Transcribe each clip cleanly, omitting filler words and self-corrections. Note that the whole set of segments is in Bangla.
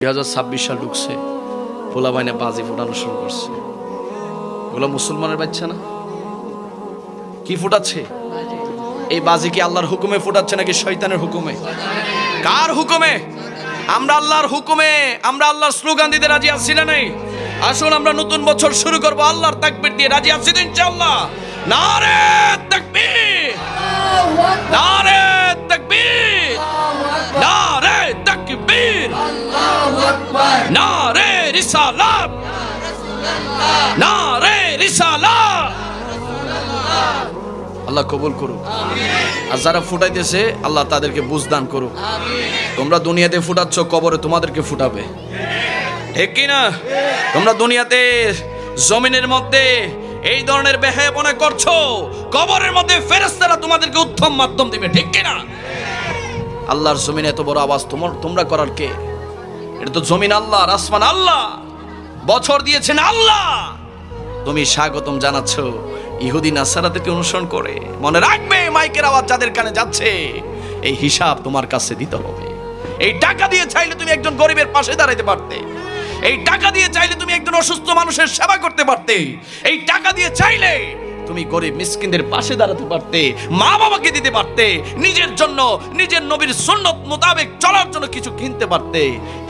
2026 সাল ঢুকছে, পোলা বাইনে বাজি ফোটানো শুরু করছে। ওগুলো মুসলমানের বাচ্চা না? কি ফুটাচ্ছে? এই বাজি কি আল্লাহর হুকুমে ফুটাচ্ছে নাকি শয়তানের হুকুমে? কার হুকুমে? আমরা আল্লাহর হুকুমে, আমরা আল্লাহর স্লোগান দিতে রাজি আছি না নাই? আসুন আমরা নতুন বছর শুরু করব আল্লাহর তাকবীর দিয়ে। রাজি আছি তো ইনশাআল্লাহ? নারে তাকবীর, নারে তাকবীর, নারে তাকবীর, নারে রিসালাত, নারে রিসালাত। আল্লাহ কবুল করুক। আর যারা ফুটাইতেছে আল্লাহ তাদেরকে বুঝ দান করুক। তোমরা দুনিয়াতে ফুটাচ্ছ, কবরে তোমাদেরকে ফুটাবে, ঠিক কি না? তোমরা দুনিয়াতে জমিনের মধ্যে এই ধরনের বেহায়াপনা করছো, কবরের মধ্যে ফেরেশতারা তোমাদেরকে উত্তম মাধ্যম দিবে, ঠিক কি না? আল্লাহর জমিনে এত বড় আওয়াজ তোমরা করার কে? এটা তো জমিন আল্লাহ, আসমান আল্লাহ, বছর দিয়েছেন আল্লাহ। তুমি স্বাগতম জানাচ্ছ ইহুদি নাসারাদেরকে অনুসরণ করে। মনে রাখবে, মাইকের আওয়াজ যাদের কানে যাচ্ছে, এই হিসাব তোমার কাছে দিতে হবে। এই টাকা দিয়ে চাইলে তুমি একজন গরিবের পাশে দাঁড়াইতে পারতে, এই টাকা দিয়ে চাইলে তুমি একজন অসুস্থ মানুষের সেবা করতে পারতে, এই টাকা দিয়ে চাইলে তুমি গরিব মিসকিনদের পাশে দাঁড়াতে পারতে, মা বাবাকে দিতে পারতে, নিজের জন্য, নিজের নবীর সুন্নত মোতাবেক চলার জন্য কিছু কিনতে পারতে।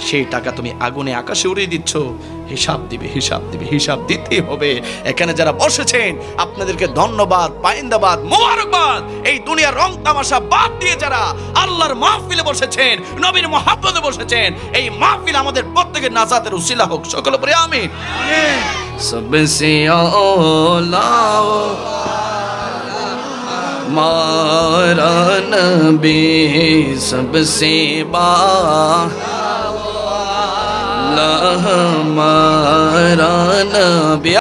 সেই টাকা তুমি আগুনে আকাশে উড়িয়ে দিচ্ছ। হিসাব দিবে, হিসাব দিবে, হিসাব দিতেই হবে। এখানে যারা বসেছেন আপনাদেরকে ধন্যবাদ, পাইন্দাবাদ, মোবারকবাদ। এই দুনিয়ার রং তামাশা বাদ দিয়ে যারা আল্লাহর মাহফিলে বসেছেন, নবীর মহব্বতে বসেছেন, এই মাহফিল আমাদের প্রত্যেকের নাজাতের উসিলা হোক। সকলে পড়ে আমিন। सबसे औला मारा नबी, सबसे बाला हमारा नबी।